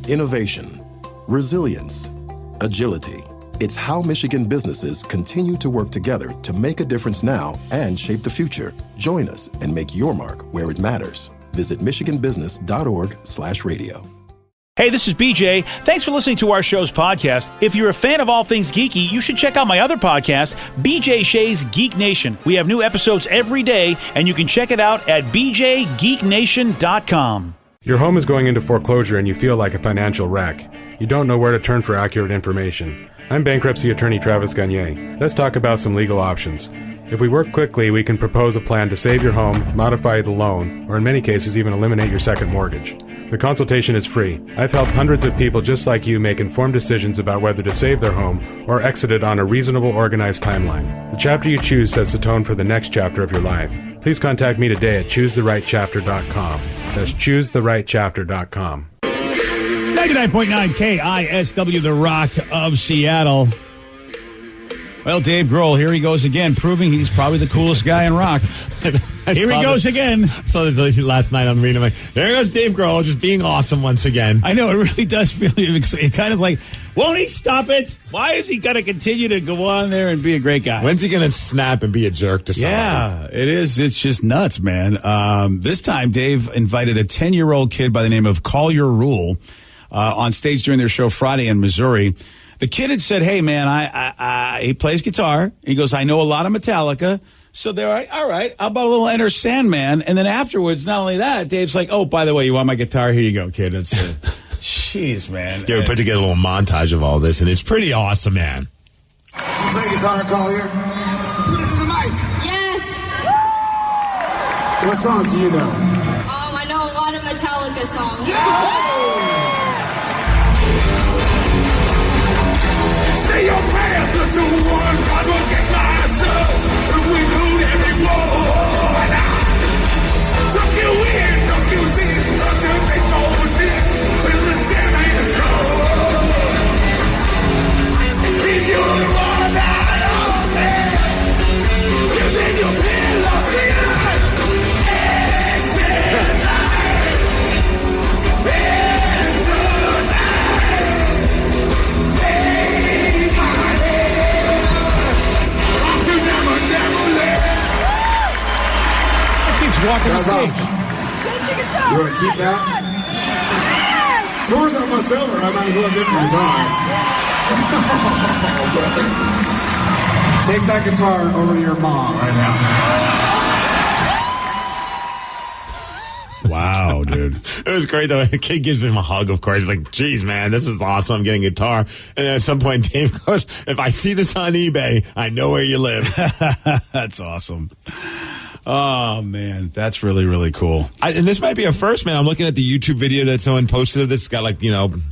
innovation, resilience, agility. It's how Michigan businesses continue to work together to make a difference now and shape the future. Join us and make your mark where it matters. Visit michiganbusiness.org/radio. Hey, this is BJ. Thanks for listening to our show's podcast. If you're a fan of all things geeky, you should check out my other podcast, BJ Shea's Geek Nation. We have new episodes every day, and you can check it out at bjgeeknation.com. Your home is going into foreclosure and you feel like a financial wreck. You don't know where to turn for accurate information. I'm bankruptcy attorney Travis Gagne. Let's talk about some legal options. If we work quickly, we can propose a plan to save your home, modify the loan, or in many cases even eliminate your second mortgage. The consultation is free. I've helped hundreds of people just like you make informed decisions about whether to save their home or exit it on a reasonable, organized timeline. The chapter you choose sets the tone for the next chapter of your life. Please contact me today at choosetherightchapter.com. That's choosetherightchapter.com. 99.9 KISW, the Rock of Seattle. Well, Dave Grohl, here he goes again, proving he's probably the coolest guy in rock. Here he goes again. I saw this last night on Reno. There goes Dave Grohl, just being awesome once again. I know, it really does feel, it kind of like, won't he stop it? Why is he going to continue to go on there and be a great guy? When's he going to snap and be a jerk to somebody? Yeah, it is. It's just nuts, man. This time, Dave invited a 10-year-old kid by the name of Call Your Rule on stage during their show Friday in Missouri. The kid had said, hey, man, he plays guitar. He goes, I know a lot of Metallica. So they're like, all right, how about a little Enter Sandman? And then afterwards, not only that, Dave's like, oh, by the way, you want my guitar? Here you go, kid. It's jeez, man. Yeah, we put together a little montage of all this, and it's pretty awesome, man. Do you play guitar, Collier? Put it to the mic. Yes. What songs do you know? I know a lot of Metallica songs. Say your prayers to the one God will get myself to include everyone. Tuck you in, tuck you in, tuck you in, till the sand ain't cold. Keep your one eye open. Give in your pillows tonight. Exit life. And tonight. Take my hand. Come to never, never let. He's walking the stage. Awesome. You want to keep that? Tour's almost over. I might as well give him a guitar. Take that guitar over to your mom right now. Wow, dude. It was great, though. The kid gives him a hug, of course. He's like, geez, man, this is awesome. I'm getting a guitar. And then at some point, Dave goes, if I see this on eBay, I know where you live. That's awesome. Oh, man. That's really, really cool. And this might be a first, man. I'm looking at the YouTube video that someone posted that's got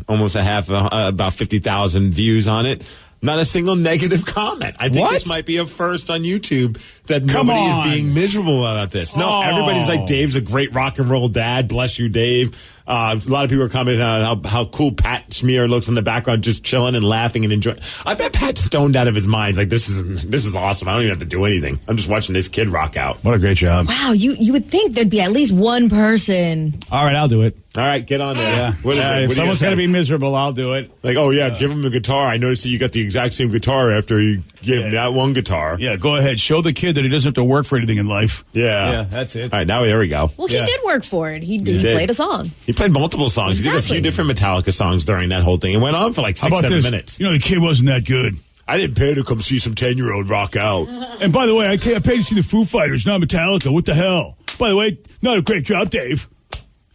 almost about 50,000 views on it. Not a single negative comment. I think this might be a first on YouTube that nobody is being miserable about this. No, everybody's like, Dave's a great rock and roll dad. Bless you, Dave. A lot of people are commenting on how cool Pat Smear looks in the background, just chilling and laughing and enjoying. I bet Pat's stoned out of his mind. He's like, this is awesome. I don't even have to do anything. I'm just watching this kid rock out. What a great job. Wow, you would think there'd be at least one person. All right, I'll do it. All right, get on there. Yeah. What is it? If someone's going to be miserable, I'll do it. Like, oh, yeah, give him the guitar. I noticed that you got the exact same guitar after you gave him that one guitar. Yeah, go ahead. Show the kid that he doesn't have to work for anything in life. Yeah. That's it. All right, there we go. Well, he did work for it. He played a song. He played multiple songs. He did a few different Metallica songs during that whole thing. It went on for like 6-7 minutes. You know, the kid wasn't that good. I didn't pay to come see some 10-year-old rock out. And by the way, I paid to see the Foo Fighters, not Metallica. What the hell? By the way, not a great job, Dave.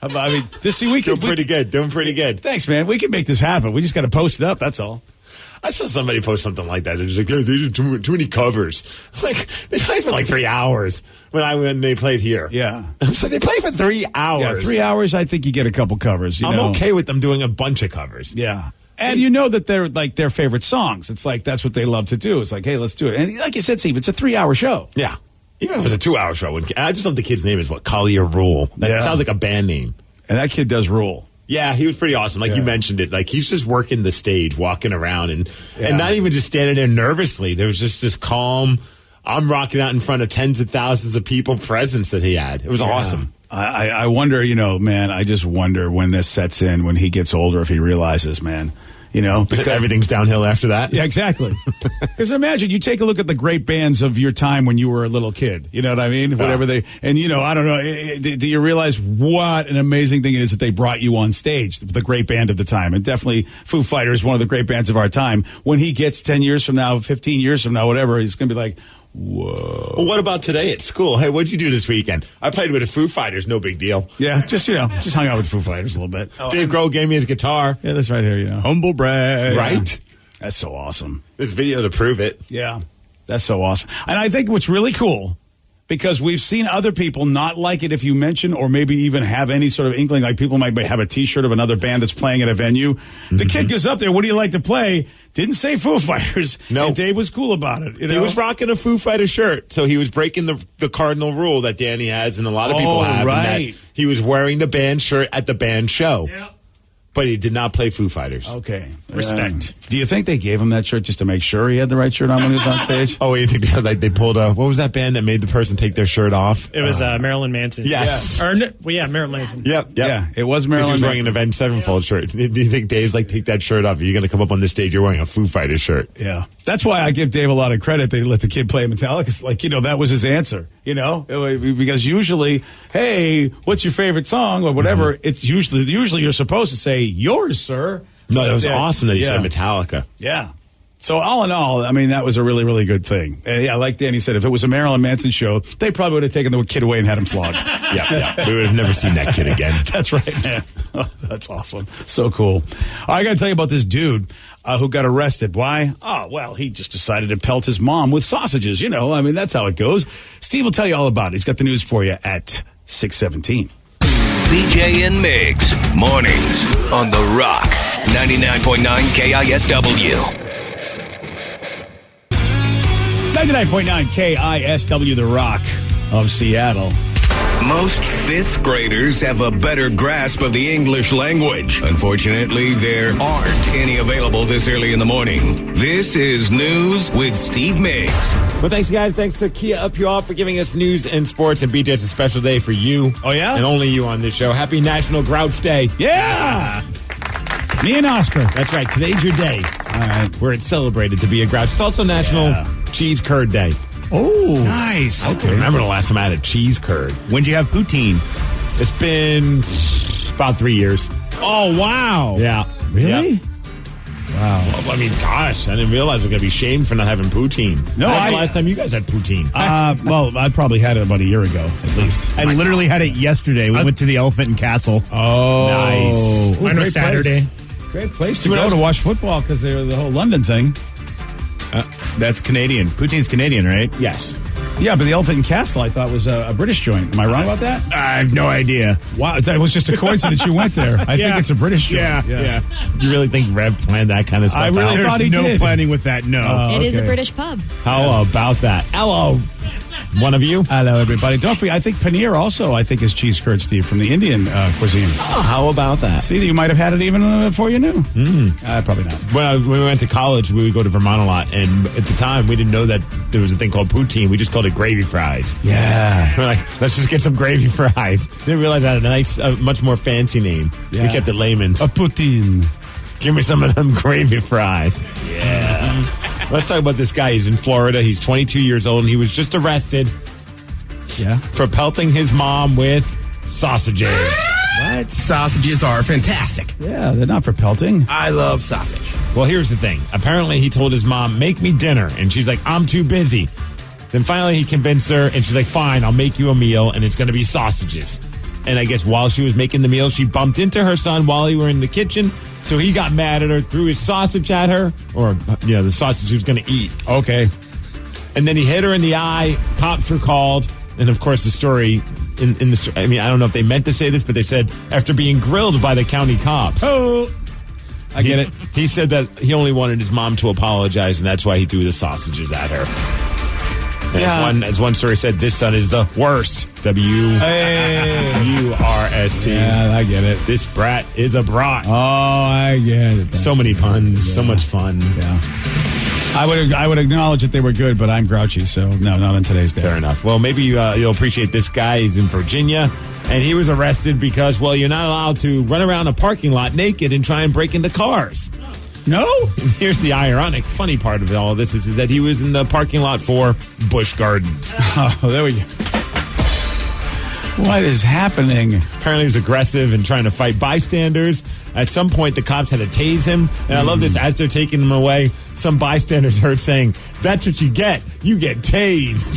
I mean, doing pretty good. Thanks, man. We can make this happen. We just got to post it up. That's all. I saw somebody post something like that. They're just like, they did too many covers. Like, they played for like 3 hours when they played here. Yeah. So they played for 3 hours. Yeah, 3 hours, I think you get a couple covers. I'm okay with them doing a bunch of covers. Yeah. And you know that they're like their favorite songs. It's like that's what they love to do. It's like, hey, let's do it. And like you said, Steve, it's a 3-hour show. Yeah. Even if it was a 2-hour show. I just love the kid's name is Collier Rule. That sounds like a band name. And that kid does rule. Yeah, he was pretty awesome. Like you mentioned it. Like he's just working the stage, walking around and not even just standing there nervously. There was just this calm, I'm rocking out in front of tens of thousands of people presence that he had. It was awesome. I wonder, man, I just wonder when this sets in, when he gets older, if he realizes, man, because everything's downhill after that. Yeah, exactly. Because imagine you take a look at the great bands of your time when you were a little kid. You know what I mean? Whatever I don't know. Do you realize what an amazing thing it is that they brought you on stage, the great band of the time? And definitely Foo Fighters, one of the great bands of our time. When he gets 10 years from now, 15 years from now, whatever, he's going to be like, whoa. Well, what about today at school? Hey, what'd you do this weekend? I played with the Foo Fighters. No big deal. Yeah, just hung out with Foo Fighters a little bit. Dave Grohl gave me his guitar. Yeah, that's right here, Humble brag. Right? That's so awesome. This video to prove it. Yeah, that's so awesome. And I think what's really cool, because we've seen other people not like it if you mention or maybe even have any sort of inkling, like people might have a T-shirt of another band that's playing at a venue. The kid goes up there, what do you like to play? Didn't say Foo Fighters. No. And Dave was cool about it. He was rocking a Foo Fighters shirt, so he was breaking the cardinal rule that Danny has and a lot of people have. Right. And that he was wearing the band shirt at the band show. Yep. But he did not play Foo Fighters. Okay. Respect. Do you think they gave him that shirt just to make sure he had the right shirt on when he was on stage? Oh, you think they pulled what was that band that made the person take their shirt off? It was Marilyn Manson. Yes. Marilyn Manson. Yep. Yeah, it was Marilyn He was Manson. wearing an Avenged Sevenfold shirt. Do you think Dave's like, take that shirt off? You're going to come up on this stage, you're wearing a Foo Fighters shirt. Yeah. That's why I give Dave a lot of credit. They let the kid play Metallica. Like, that was his answer, because usually, hey, what's your favorite song or whatever? It's usually you're supposed to say yours, sir. No, that was awesome that he said Metallica. Yeah. So all in all, I mean, that was a really, really good thing. Yeah, like Danny said, if it was a Marilyn Manson show, they probably would have taken the kid away and had him flogged. Yeah. We would have never seen that kid again. That's right, man. Oh, that's awesome. So cool. I got to tell you about this dude who got arrested. Why? Oh, well, he just decided to pelt his mom with sausages. I mean, that's how it goes. Steve will tell you all about it. He's got the news for you at 6:17. BJ and Migs, mornings on The Rock, 99.9 KISW. 99.9 KISW, The Rock of Seattle. Most fifth graders have a better grasp of the English language. Unfortunately, there aren't any available this early in the morning. This is News with Steve Miggs. Well, thanks, guys. Thanks to Kia Up You All for giving us news and sports. And BJ, it's a special day for you. Oh, yeah? And only you on this show. Happy National Grouch Day. Yeah! Me and Oscar. That's right. Today's your day. All right. Where it's celebrated to be a grouch. It's also National Cheese Curd Day. Oh. Nice. Okay. Remember the last time I had a cheese curd? When'd you have poutine? It's been about 3 years. Oh, wow. Yeah. Really? Yep. Wow. Well, I mean, gosh, I didn't realize I was going to be shamed for not having poutine. No, When's the last time you guys had poutine? Well, I probably had it about a year ago, at least. I literally had it yesterday. We went to the Elephant and Castle. Oh. Nice. Mine was Saturday. Great place to go to watch football because they're the whole London thing. That's Canadian. Poutine's Canadian, right? Yes. Yeah, but the Elephant and Castle, I thought, was a British joint. Am I wrong about that? I have no idea. Wow, that was just a coincidence you went there. I think it's a British joint. Yeah. You really think Rev planned that kind of stuff I really out? thought he There's no did. planning with that, no. It is a okay. British pub. How about that? Hello. One of you? Hello, everybody. Don't forget, I think paneer also, is cheese curd, Steve, from the Indian cuisine. Oh, how about that? See, you might have had it even before you knew. Probably not. When we went to college, we would go to Vermont a lot, and at the time, we didn't know that there was a thing called poutine. We just called it gravy fries. Yeah. We're like, let's just get some gravy fries. Didn't realize that had a much more fancy name. Yeah. We kept it layman's. A poutine. Give me some of them gravy fries. Yeah. Let's talk about this guy. He's in Florida. He's 22 years old, and he was just arrested for pelting his mom with sausages. What? Sausages are fantastic. Yeah, they're not for pelting. I love sausage. Well, here's the thing. Apparently, he told his mom, make me dinner. And she's like, I'm too busy. Then finally, he convinced her, and she's like, fine, I'll make you a meal, and it's going to be sausages. And I guess while she was making the meal, she bumped into her son while he were in the kitchen. So he got mad at her, threw his sausage at her, or, the sausage he was going to eat. Okay. And then he hit her in the eye. Cops were called. And, of course, the story, I don't know if they meant to say this, but they said after being grilled by the county cops. Oh, I get it. He said that he only wanted his mom to apologize, and that's why he threw the sausages at her. And as one story said, this son is the worst. W-U-R-S-T. Yeah, I get it. This brat is a brat. Oh, I get it. So many puns. So much fun. Yeah. I would acknowledge that they were good, but I'm grouchy, so no, not on today's day. Fair enough. Well, maybe you'll appreciate this guy. He's in Virginia. And he was arrested because, well, you're not allowed to run around a parking lot naked and try and break into cars. No? Here's the ironic, funny part of all this is that he was in the parking lot for Busch Gardens. Oh, there we go. What is happening? Apparently he was aggressive and trying to fight bystanders. At some point, the cops had to tase him. And I love this. As they're taking him away, some bystanders heard saying, "That's what you get. You get tased."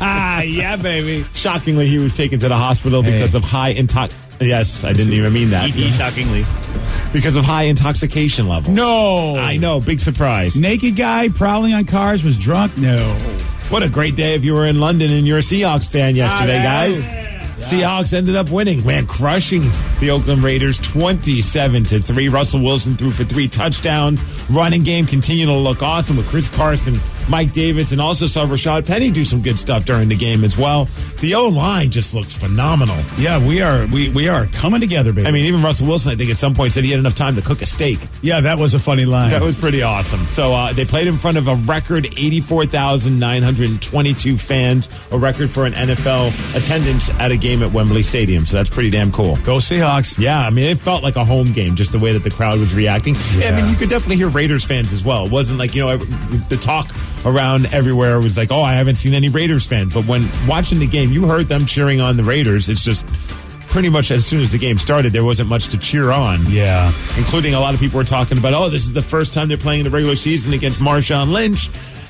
Yeah, baby. Shockingly, he was taken to the hospital because of high Yes, I didn't even mean that. Shockingly. Because of high intoxication levels. No. I know. Big surprise. Naked guy prowling on cars was drunk? No. What a great day if you were in London and you're a Seahawks fan yesterday, guys. Seahawks ended up winning, crushing the Oakland Raiders 27-3. Russell Wilson threw for 3 touchdowns. Running game continued to look awesome with Chris Carson, Mike Davis, and also saw Rashad Penny do some good stuff during the game as well. The O-line just looks phenomenal. Yeah, we are coming together, baby. I mean, even Russell Wilson, I think at some point said he had enough time to cook a steak. Yeah, that was a funny line. That was pretty awesome. So they played in front of a record 84,922 fans, a record for an NFL attendance at a game at Wembley Stadium. So that's pretty damn cool. Go Seahawks. Yeah, I mean, it felt like a home game, just the way that the crowd was reacting. Yeah. I mean, you could definitely hear Raiders fans as well. It wasn't like, the talk around everywhere was like, oh, I haven't seen any Raiders fans. But when watching the game, you heard them cheering on the Raiders. It's just pretty much as soon as the game started, there wasn't much to cheer on. Yeah. Including a lot of people were talking about, oh, this is the first time they're playing in the regular season against Marshawn Lynch.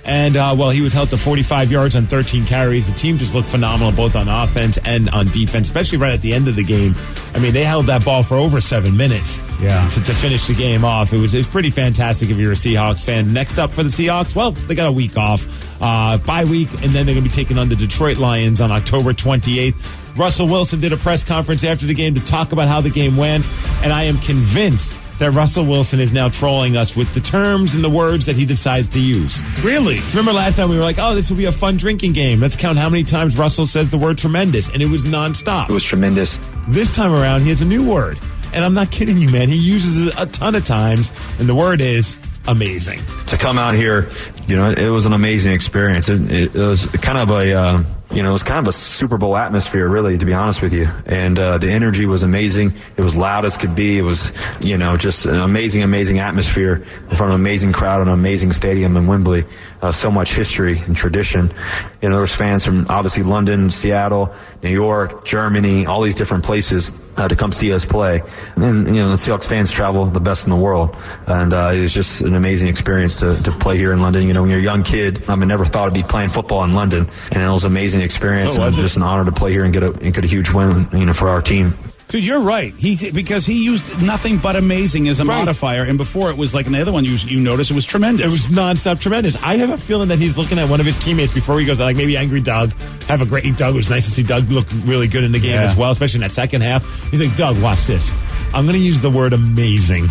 And, he was held to 45 yards on 13 carries. The team just looked phenomenal, both on offense and on defense, especially right at the end of the game. I mean, they held that ball for over 7 minutes to finish the game off. It was pretty fantastic if you're a Seahawks fan. Next up for the Seahawks, well, they got a week off, bye week, and then they're going to be taking on the Detroit Lions on October 28th. Russell Wilson did a press conference after the game to talk about how the game went, and I am convinced that Russell Wilson is now trolling us with the terms and the words that he decides to use. Really? Remember last time we were like, oh, this will be a fun drinking game. Let's count how many times Russell says the word tremendous, and it was nonstop. It was tremendous. This time around, he has a new word, and I'm not kidding you, man. He uses it a ton of times, and the word is amazing. To come out here, it was an amazing experience. It was kind of a... it was kind of a Super Bowl atmosphere, really, to be honest with you. And the energy was amazing. It was loud as could be. It was, just an amazing, amazing atmosphere in front of an amazing crowd and an amazing stadium in Wembley. So much history and tradition. There was fans from, obviously, London, Seattle, New York, Germany, all these different places to come see us play. And, the Seahawks fans travel the best in the world. And it was just an amazing experience to play here in London. When you're a young kid, I never thought I'd be playing football in London. And it was amazing experience, and just an honor to play here and get a huge win, for our team. Dude, you're right. Because he used nothing but amazing as a modifier, and before it was like the other one you noticed, it was tremendous. It was nonstop tremendous. I have a feeling that he's looking at one of his teammates before he goes, like maybe Angry Doug. Have a great Doug. It was nice to see Doug look really good in the game as well, especially in that second half. He's like, Doug, watch this. I'm going to use the word amazing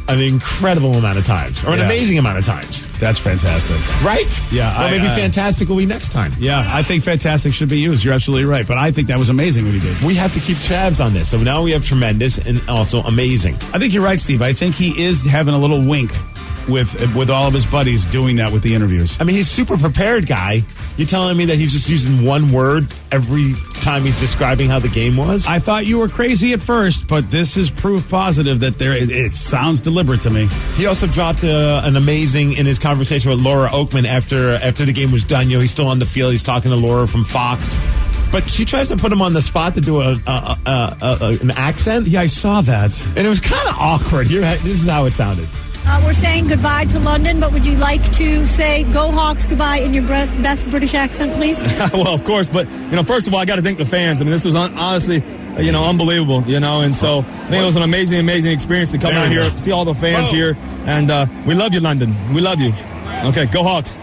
an incredible amount of times, or an amazing amount of times. That's fantastic. Right? Yeah. Well, maybe fantastic will be next time. Yeah, I think fantastic should be used. You're absolutely right. But I think that was amazing what he did. We have to keep tabs on this. So now we have tremendous and also amazing. I think you're right, Steve. I think he is having a little wink with all of his buddies doing that with the interviews. I mean, he's a super prepared guy. You're telling me that he's just using one word every time he's describing how the game was? I thought you were crazy at first, but this is proof positive that it sounds deliberate to me. He also dropped an amazing in his conversation with Laura Oakman after the game was done. He's still on the field. He's talking to Laura from Fox. But she tries to put him on the spot to do an accent. Yeah, I saw that. And it was kind of awkward. This is how it sounded. We're saying goodbye to London, but would you like to say "Go Hawks" goodbye in your best British accent, please? Well, of course, but first of all, I got to thank the fans. I mean, this was honestly, unbelievable. And so I think it was an amazing experience to come out here, see all the fans here, and we love you, London. We love you. Okay, go Hawks.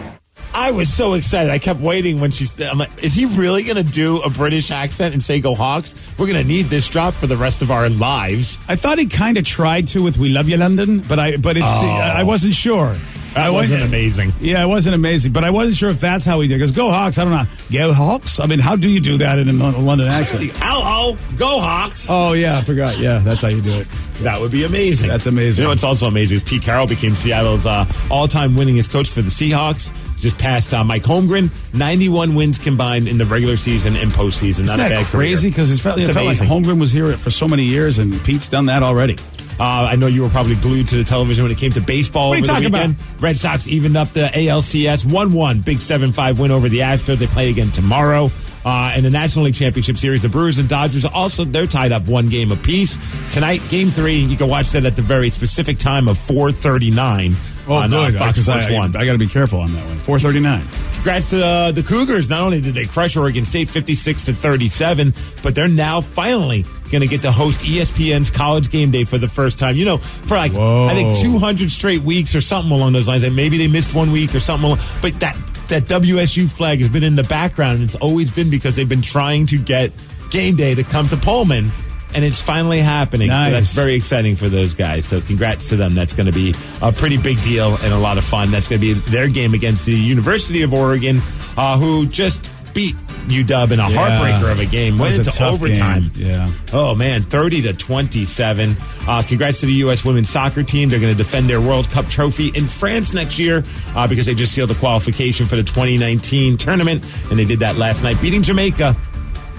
I was so excited. I kept waiting when I'm like, is he really going to do a British accent and say "Go Hawks"? We're going to need this drop for the rest of our lives. I thought he kind of tried to with "We Love You, London," I wasn't sure. That wasn't amazing. Yeah, it wasn't amazing, but I wasn't sure if that's how he did. Because "Go Hawks," I don't know. Go Hawks? I mean, how do you do that in a London accent? Hello, Go Hawks. Oh, yeah, I forgot. Yeah, that's how you do it. That would be amazing. That's amazing. What's also amazing is Pete Carroll became Seattle's all-time winningest coach for the Seahawks. just passed Mike Holmgren. 91 wins combined in the regular season and postseason. Not Isn't a that bad crazy? Because it felt like Holmgren was here for so many years, and Pete's done that already. I know you were probably glued to the television when it came to baseball. What are you talking about? Red Sox evened up the ALCS 1-1. Big 7-5 win over the Astros. They play again tomorrow. In the National League Championship Series, the Brewers and Dodgers also, they're tied up 1 game apiece. Tonight, Game 3, you can watch that at the very specific time of 4:39 on Fox Sports 1. I got to be careful on that one. 4:39. Congrats to the Cougars. Not only did they crush Oregon State 56-37, but they're now finally going to get to host ESPN's College Game Day for the first time. You know, for I think 200 straight weeks or something along those lines. And maybe they missed 1 week or something. But that WSU flag has been in the background, and it's always been because they've been trying to get Game Day to come to Pullman. And it's finally happening. Nice. So that's very exciting for those guys. So congrats to them. That's going to be a pretty big deal and a lot of fun. That's going to be their game against the University of Oregon, who just beat UW in a heartbreaker of a game. Went into overtime. Game. Yeah. Oh, man, 30-27. Congrats to the U.S. women's soccer team. They're going to defend their World Cup trophy in France next year because they just sealed a qualification for the 2019 tournament. And they did that last night, beating Jamaica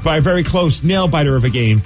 by a very close nail-biter of a game.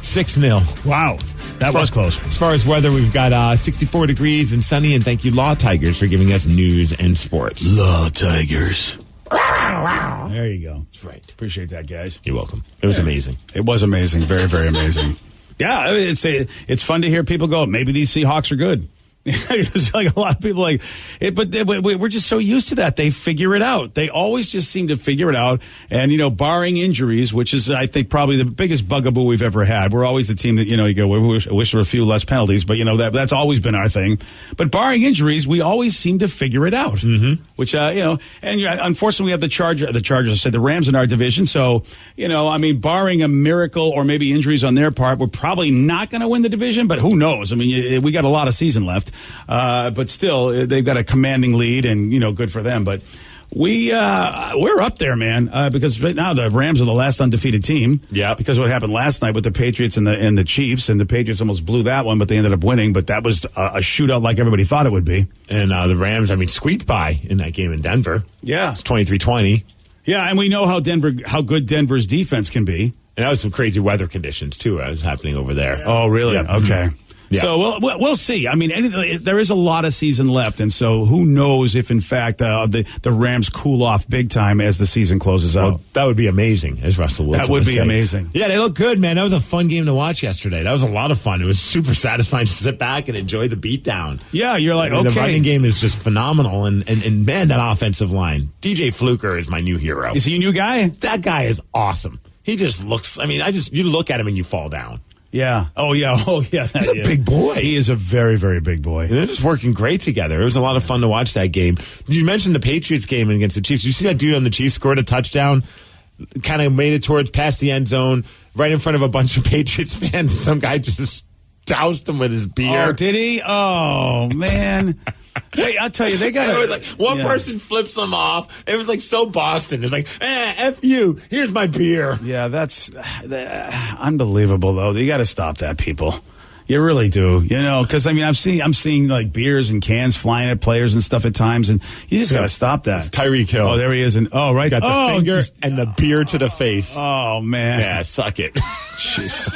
6-0. Wow. That was close. As far as weather, we've got 64 degrees and sunny, and thank you, Law Tigers, for giving us news and sports. Law Tigers. There you go. That's right. Appreciate that, guys. You're welcome. It was amazing. It was amazing. Very, very amazing. Yeah, it's fun to hear people go, maybe these Seahawks are good. It's like a lot of people like it, but we're just so used to that. They figure it out. They always just seem to figure it out. And, you know, barring injuries, which is, I think, probably the biggest bugaboo we've ever had. We're always the team that, you know, you go, we wish there were a few less penalties, but, you know, that's always been our thing. But barring injuries, we always seem to figure it out, which, you know, and unfortunately we have the Chargers, the Rams in our division. So, you know, I mean, barring a miracle or maybe injuries on their part, we're probably not going to win the division, but who knows? I mean, we got a lot of season left. But still, they've got a commanding lead, and, you know, good for them. But we're up there, man, because right now the Rams are the last undefeated team. Yeah. Because of what happened last night with the Patriots and the Chiefs, and the Patriots almost blew that one, but they ended up winning. But that was a shootout like everybody thought it would be. And the Rams, squeaked by in that game in Denver. Yeah. It's 23-20. Yeah, and we know how good Denver's defense can be. And that was some crazy weather conditions, too, that was happening over there. Oh, really? Yep. Okay. Yeah. So we'll see. I mean, there is a lot of season left, and so who knows if, in fact, the Rams cool off big time as the season closes out. Well, that would be amazing, as Russell Wilson That would be say. amazing. Yeah, they look good, man. That was a fun game to watch yesterday. That was a lot of fun. It was super satisfying to sit back and enjoy the beatdown. Yeah, you're like, okay. The running game is just phenomenal, and man, that offensive line. DJ Fluker is my new hero. Is he a new guy? That guy is awesome. He just looks, you look at him and you fall down. Yeah. Oh, yeah. He's a big boy. He is a very, very big boy. And they're just working great together. It was a lot of fun to watch that game. You mentioned the Patriots game against the Chiefs. You see that dude on the Chiefs scored a touchdown, kind of made it towards past the end zone, right in front of a bunch of Patriots fans. Some guy just doused him with his beer. Oh, did he? Oh, man. Hey, I'll tell you, they got it. Was like one person flips them off. It was like so Boston. It's like, F you. Here's my beer. Yeah, that's unbelievable, though. You got to stop that, people. You really do. You know, because, I'm seeing like beers and cans flying at players and stuff at times, and you just got to stop that. It's Tyreek Hill. Oh, there he is. And, right. Got the finger and the beer to the face. Oh, man. Yeah, suck it. Jeez.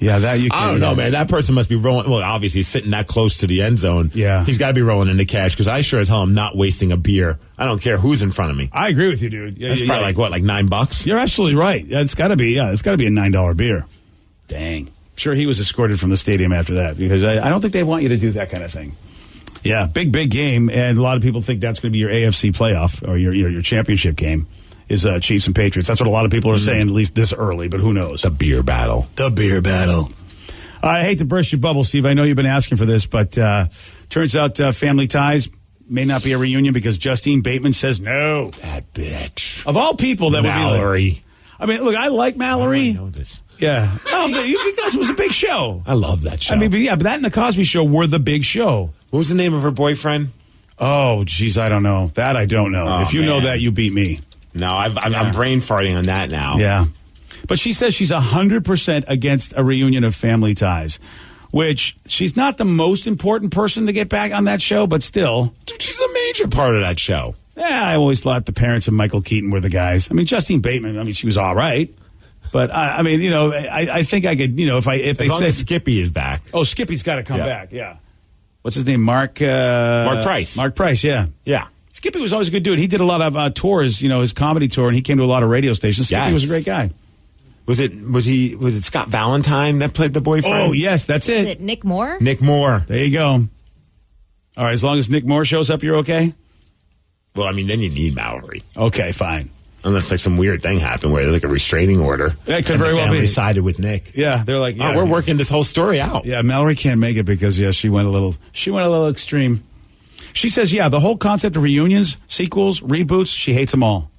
Yeah, that you can't. I don't know, man. That person must be rolling. Well, obviously, he's sitting that close to the end zone. Yeah. He's got to be rolling into cash because I sure as hell am not wasting a beer. I don't care who's in front of me. I agree with you, dude. That's probably like $9? You're absolutely right. It's got to be, it's got to be a $9 beer. Dang. Sure, he was escorted from the stadium after that because I don't think they want you to do that kind of thing. Yeah, big game, and a lot of people think that's going to be your AFC playoff or your championship game. Is Chiefs and Patriots. That's what a lot of people are saying, at least this early, but who knows? The beer battle. I hate to burst your bubble, Steve. I know you've been asking for this, but turns out Family Ties may not be a reunion because Justine Bateman says no. That bitch. Of all people, that Mallory. would be like... look, I like Mallory. I know this. Yeah. No, but because it was a big show. I love that show. but that and the Cosby Show were the big show. What was the name of her boyfriend? Oh, geez, I don't know. That I don't know. Oh, if you know that, you beat me. No, I'm brain farting on that now. Yeah. But she says she's 100% against a reunion of Family Ties, which she's not the most important person to get back on that show, but still. Dude, she's amazing. major part of that show. Yeah, I always thought the parents of Michael Keaton were the guys. I mean, Justine Bateman, she was all right. But, I think I could, if they say Skippy is back. Oh, Skippy's got to come back, yeah. What's his name? Mark Price. Mark Price, yeah. Yeah. Skippy was always a good dude. He did a lot of tours, his comedy tour, and he came to a lot of radio stations. Skippy was a great guy. Was it Scott Valentine that played the boyfriend? Oh, yes, that's it. Is it Nick Moore? Nick Moore. There you go. All right, as long as Nick Moore shows up, you're okay? Well, then you need Mallory. Okay, fine. Unless some weird thing happened where there's a restraining order. That could very well be. Sided with Nick. Yeah, they're like, we're working this whole story out. Yeah, Mallory can't make it because she went a little extreme. She says, the whole concept of reunions, sequels, reboots, she hates them all.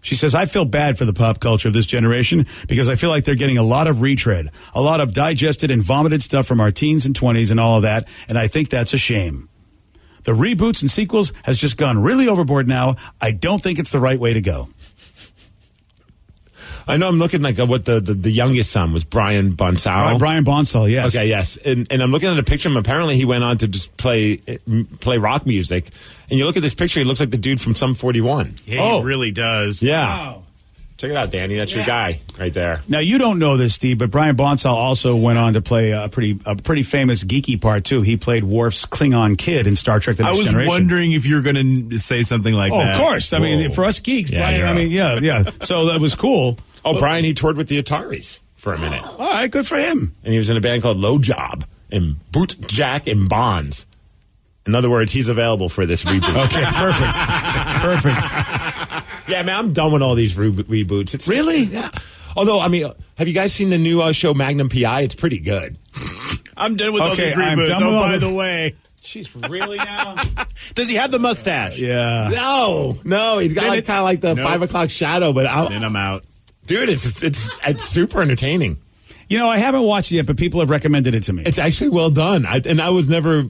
She says, I feel bad for the pop culture of this generation because I feel like they're getting a lot of retread, a lot of digested and vomited stuff from our teens and 20s and all of that, and I think that's a shame. The reboots and sequels has just gone really overboard now. I don't think it's the right way to go. I know I'm looking like what the youngest son was, Brian Bonsall. Brian Bonsall, yes. Okay, yes. And I'm looking at a picture of him. Apparently he went on to just play rock music. And you look at this picture, he looks like the dude from Sum 41. Yeah, he really does. Yeah. Wow. Check it out, Danny. That's your guy right there. Now, you don't know this, Steve, but Brian Bonsall also went on to play a pretty famous geeky part, too. He played Worf's Klingon kid in Star Trek The Next Generation. I was wondering if you were going to say something like that. Oh, of course. Whoa. For us geeks, Yeah, Brian, yeah. So that was cool. Oh, Brian, he toured with the Ataris for a minute. All right, good for him. And he was in a band called Low Job and Boot, Jack, and Bonds. In other words, he's available for this reboot. Okay, perfect. Yeah, man, I'm done with all these reboots. It's really? Yeah. Although, have you guys seen the new show Magnum P.I.? It's pretty good. I'm done with all these reboots. By the way. She's really now? Does he have the mustache? Yeah. No, he's got kind of like the 5 o'clock shadow, but then I'm out. Dude, it's super entertaining. I haven't watched it yet, but people have recommended it to me. It's actually well done. I was never.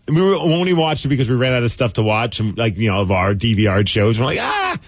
We only watched it because we ran out of stuff to watch, and of our DVR shows. We're like,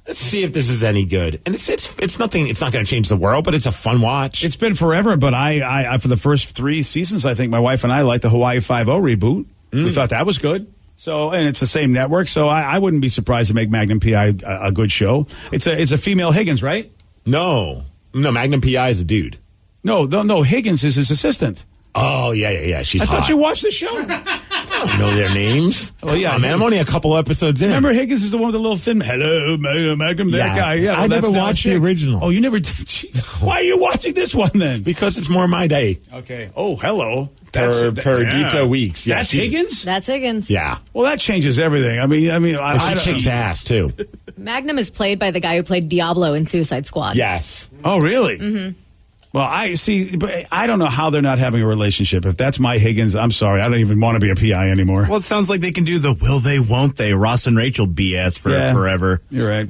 let's see if this is any good. And it's nothing. It's not going to change the world, but it's a fun watch. It's been forever, but I for the first 3 seasons, I think my wife and I liked the Hawaii Five-0 reboot. We thought that was good. So, and it's the same network, so I wouldn't be surprised to make Magnum P.I. a good show. It's a female Higgins, right? No, Magnum P.I. is a dude. No, Higgins is his assistant. Oh, yeah. She's I hot. thought you watched the show. I don't know their names. Oh, yeah. Man, I'm only a couple episodes in. Remember Higgins is the one with the little thin, hello, Magnum, that guy. Yeah, I never watched the original. Oh, you never did? Why are you watching this one then? Because it's more my day. Okay. Oh, hello. Perdita Weeks. Yeah, that's Higgins? That's Higgins. Yeah. Well, that changes everything. She kicks ass, too. Magnum is played by the guy who played Diablo in Suicide Squad. Yes. Oh, really? Mm-hmm. Well, but I don't know how they're not having a relationship. If that's my Higgins, I'm sorry. I don't even want to be a PI anymore. Well, it sounds like they can do the will they, won't they, Ross and Rachel BS forever. You're right.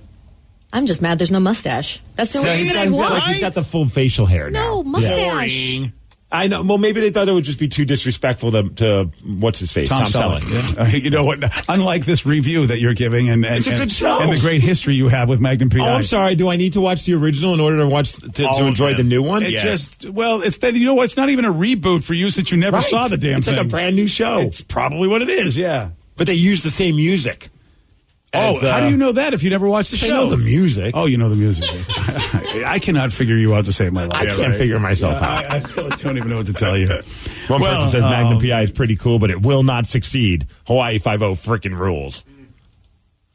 I'm just mad there's no mustache. That's the only reason I want. He's got the full facial hair now. No, mustache. Yeah. I know. Well, maybe they thought it would just be too disrespectful to what's his face, Tom Selleck. Yeah. You know what? Unlike this review that you're giving, and it's a good show, and the great history you have with Magnum P.I. Oh, I'm sorry. Do I need to watch the original in order to enjoy the new one? It's then you know what? It's not even a reboot for you since you never saw the damn thing. It's like a brand new show. It's probably what it is. Yeah, but they use the same music. How do you know that if you never watched the show? I know the music. Oh, you know the music. I cannot figure you out to save my life. I can't figure myself out. I really don't even know what to tell you. One person says Magnum P.I. is pretty cool, but it will not succeed. Hawaii Five-0 freaking rules.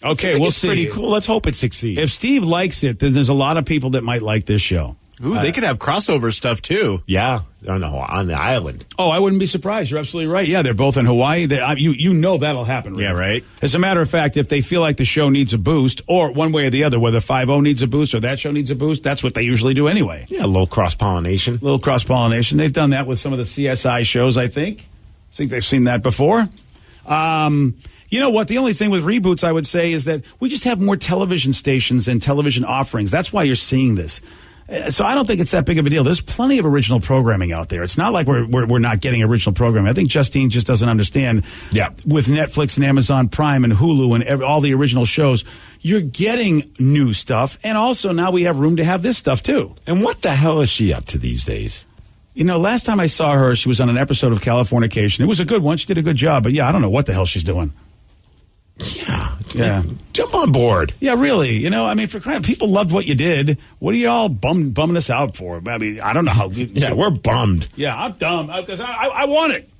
Okay, we'll see. Pretty cool. Let's hope it succeeds. If Steve likes it, then there's a lot of people that might like this show. Ooh, they could have crossover stuff, too. Yeah, on the island. Oh, I wouldn't be surprised. You're absolutely right. Yeah, they're both in Hawaii. You know that'll happen. Right? Yeah, right. As a matter of fact, if they feel like the show needs a boost, or one way or the other, whether 5-0 needs a boost or that show needs a boost, that's what they usually do anyway. Yeah, a little cross-pollination. They've done that with some of the CSI shows, I think. They've seen that before. You know what? The only thing with reboots, I would say, is that we just have more television stations and television offerings. That's why you're seeing this. So I don't think it's that big of a deal. There's plenty of original programming out there. It's not like we're not getting original programming. I think Justine just doesn't understand. Yeah. With Netflix and Amazon Prime and Hulu and all the original shows, you're getting new stuff. And also now we have room to have this stuff too. And what the hell is she up to these days? You know, last time I saw her, she was on an episode of Californication. It was a good one. She did a good job. But yeah, I don't know what the hell she's doing. Yeah. Jump on board. Yeah, really. You know, I mean, for crying, people loved what you did. What are y'all bumming us out for? I mean, I don't know how. Yeah, we're bummed. Yeah, I'm dumb because I want it.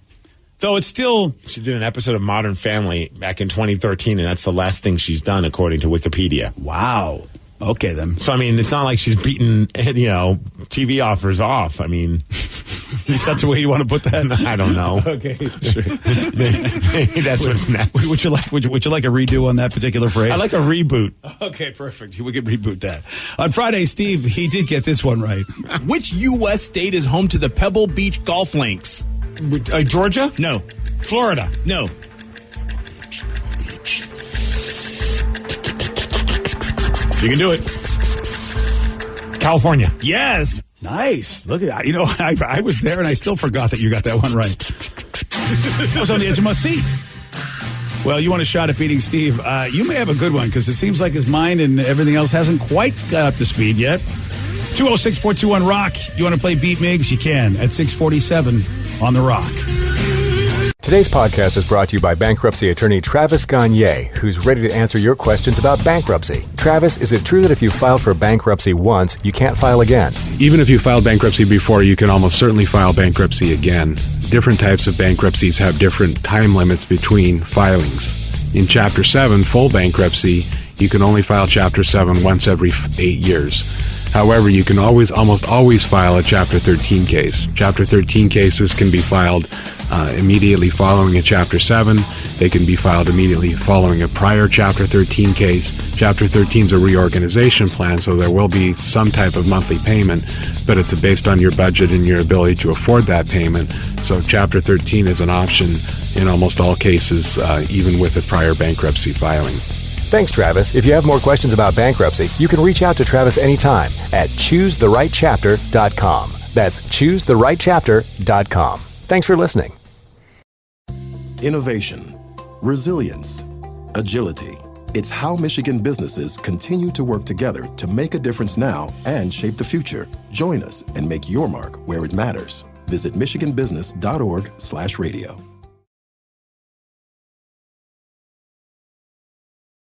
Though it's still. She did an episode of Modern Family back in 2013, and that's the last thing she's done, according to Wikipedia. Wow. Okay, then. So, I mean, it's not like she's beaten, TV offers off. I mean, is that the way you want to put that? I don't know. Okay, sure. maybe that's what's next. Would you like a redo on that particular phrase? I like a reboot. Okay, perfect. We can reboot that. On Friday, Steve, he did get this one right. Which U.S. state is home to the Pebble Beach golf links? Georgia? No. Florida? No. You can do it. California. Yes. Nice. Look at that. You know, I was there and I still forgot that you got that one right. I was on the edge of my seat. Well, you want a shot at beating Steve. You may have a good one because it seems like his mind and everything else hasn't quite got up to speed yet. 206-421-ROCK. You want to play Beat Migs? You can at 647 on The Rock. Today's podcast is brought to you by bankruptcy attorney Travis Gagne, who's ready to answer your questions about bankruptcy. Travis, is it true that if you filed for bankruptcy once, you can't file again? Even if you filed bankruptcy before, you can almost certainly file bankruptcy again. Different types of bankruptcies have different time limits between filings. In Chapter 7, full bankruptcy, you can only file Chapter 7 once every 8 years. However, you can almost always file a Chapter 13 case. Chapter 13 cases can be filed immediately following a Chapter 7. They can be filed immediately following a prior Chapter 13 case. Chapter 13 is a reorganization plan, so there will be some type of monthly payment, but it's based on your budget and your ability to afford that payment. So Chapter 13 is an option in almost all cases, even with a prior bankruptcy filing. Thanks, Travis. If you have more questions about bankruptcy, you can reach out to Travis anytime at choosetherightchapter.com. That's choosetherightchapter.com. Thanks for listening. Innovation, resilience, agility. It's how Michigan businesses continue to work together to make a difference now and shape the future. Join us and make your mark where it matters. Visit michiganbusiness.org/radio.